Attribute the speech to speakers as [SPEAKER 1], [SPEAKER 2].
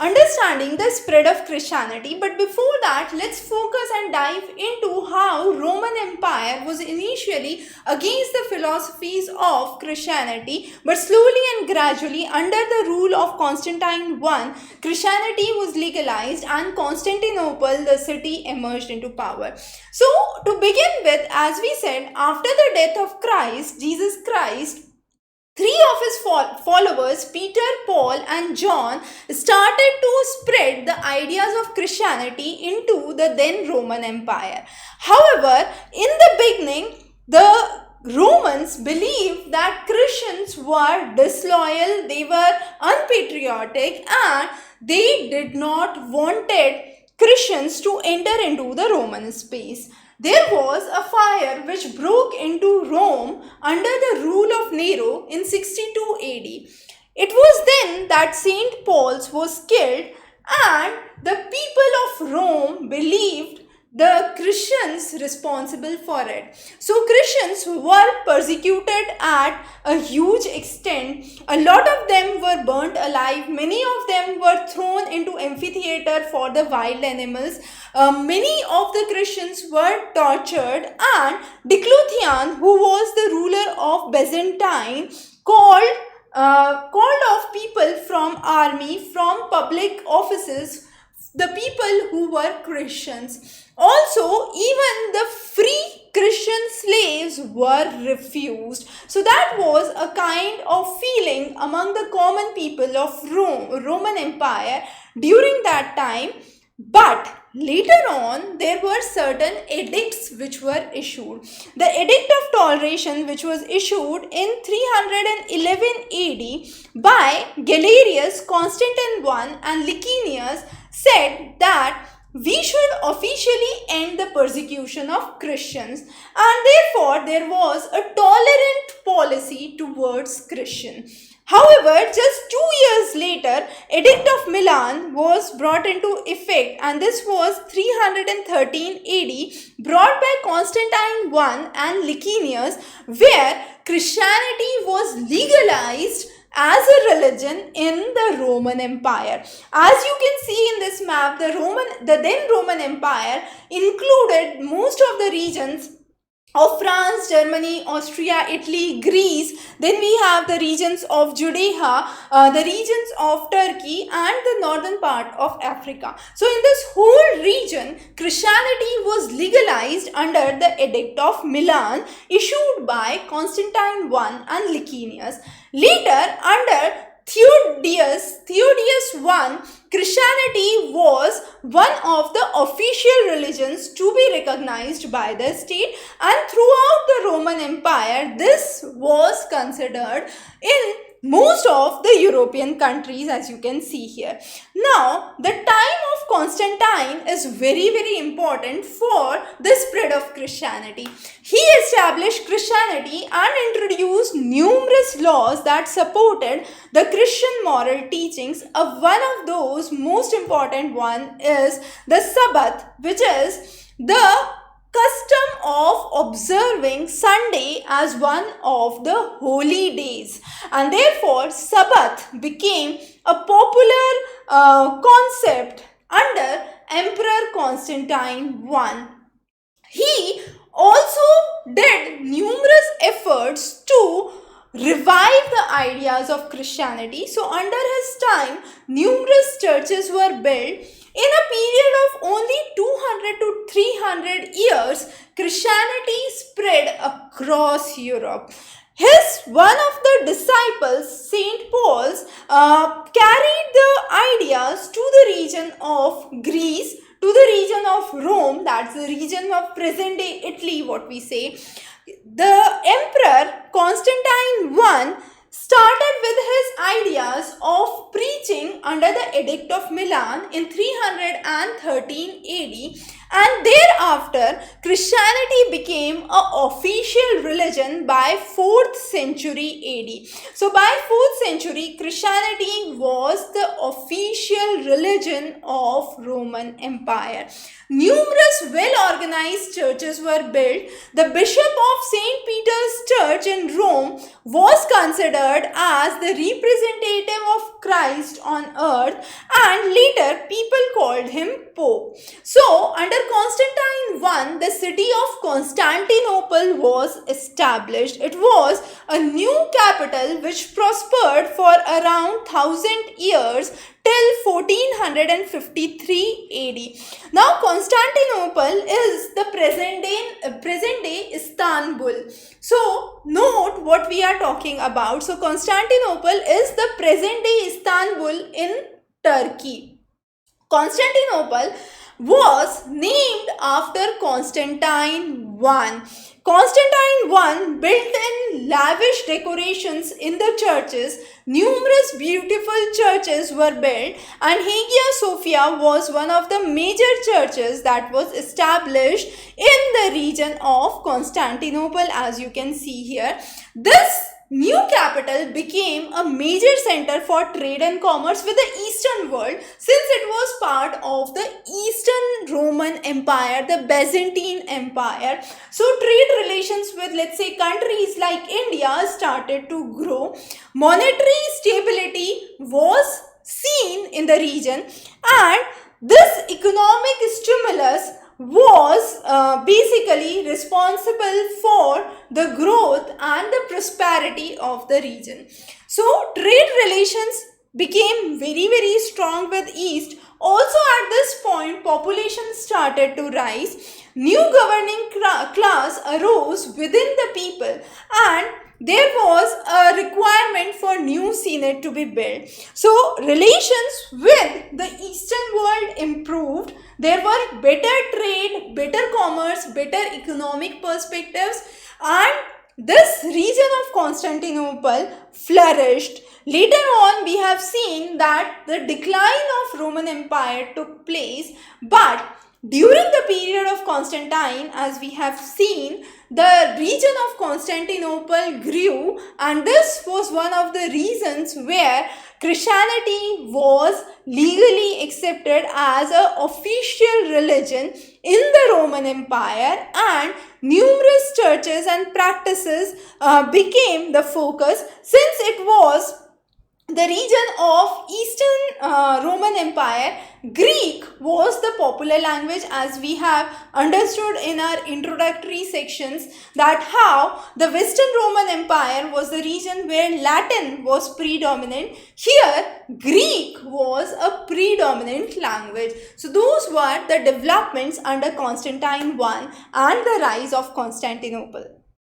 [SPEAKER 1] understanding the spread of Christianity. But before that, let's focus and dive into how Roman Empire was initially against the philosophies of Christianity, but slowly and gradually under the rule of Constantine I, Christianity was legalized and Constantinople, the city, emerged into power. So to begin with, as we said, after the death of Christ, Jesus Christ, three of his followers, Peter, Paul, and John, started to spread the ideas of Christianity into the then Roman Empire. However, in the beginning, the Romans believed that Christians were disloyal, they were unpatriotic, and they did not wanted Christians to enter into the Roman space. There was a fire which broke into Rome under the rule of Nero in 62 AD. It was then that Saint Paul's was killed, and the people of Rome believed the Christians responsible for it. So Christians were persecuted at a huge extent. A lot of them were burnt alive. Many of them were thrown into amphitheater for the wild animals. Many of the Christians were tortured, and Diocletian, who was the ruler of Byzantine, called off people from army, from public offices, the people who were Christians. Also, even the free Christian slaves were refused. So that was a kind of feeling among the common people of Roman Empire during that time. But later on, there were certain edicts which were issued. The Edict of Toleration, which was issued in 311 AD by Galerius, Constantine I, and Licinius, said that we should officially end the persecution of Christians, and therefore there was a tolerant policy towards Christians. However, just 2 years later, Edict of Milan was brought into effect, and this was 313 AD, brought by Constantine I and Licinius, where Christianity was legalized as a religion in the Roman Empire. As you can see in this map, the then Roman Empire included most of the regions of France, Germany, Austria, Italy, Greece. Then we have the regions of Judea, the regions of Turkey, and the northern part of Africa. So in this whole region, Christianity was legalized under the Edict of Milan, issued by Constantine I and Licinius. Later, under Theodosius I, Christianity was one of the official religions to be recognized by the state, and throughout the Roman Empire, this was considered in most of the European countries, as you can see here. Now, the time of Constantine is very, very important for the spread of Christianity. He established Christianity and introduced numerous laws that supported the Christian moral teachings. One of those most important one is the Sabbath, which is the custom of observing Sunday as one of the holy days, and therefore Sabbath became a popular concept under Emperor Constantine I. He also did numerous efforts to revive the ideas of Christianity. So under his time, numerous churches were built. In a period of only 200 to 300 years, Christianity spread across Europe. One of the disciples, Saint Paul's, carried the ideas to the region of Greece, to the region of Rome, that's the region of present day Italy, what we say. The Emperor Constantine I started with his ideas of preaching under the Edict of Milan in 313 AD, And thereafter, Christianity became an official religion by 4th century AD. So by 4th century, Christianity was the official religion of Roman Empire. Numerous well-organized churches were built. The Bishop of St. Peter's Church in Rome was considered as the representative of Christ on earth, and later people called him Pope. So, under Constantine I, the city of Constantinople was established. It was a new capital which prospered for around 1000 years till 1453 AD. Now, Constantinople is the present day Istanbul. So, note what we are talking about. So, Constantinople is the present day Istanbul in Turkey. Constantinople was named after Constantine I. Constantine I built in lavish decorations in the churches. Numerous beautiful churches were built, and Hagia Sophia was one of the major churches that was established in the region of Constantinople, as you can see here. This new capital became a major center for trade and commerce with the Eastern world, since it was part of the Eastern Roman Empire, the Byzantine Empire. So trade relations with, let's say, countries like India started to grow. Monetary stability was seen in the region, and this economic stimulus was basically responsible for the growth and the prosperity of the region. So trade relations became very strong with East. Also at this point, population started to rise. New governing class arose within the people, and there was a requirement for new senate to be built. So relations with the Eastern world improved. There were better trade, better commerce, better economic perspectives, and this region of Constantinople flourished. Later on, we have seen that the decline of Roman Empire took place, but during the period of Constantine, as we have seen, the region of Constantinople grew, and this was one of the reasons where Christianity was legally accepted as an official religion in the Roman Empire, and numerous churches and practices became the focus, since it was the region of Eastern Roman Empire. Greek was the popular language, as we have understood in our introductory sections, that how the Western Roman Empire was the region where Latin was predominant. Here, Greek was a predominant language. So those were the developments under Constantine I and the rise of Constantinople.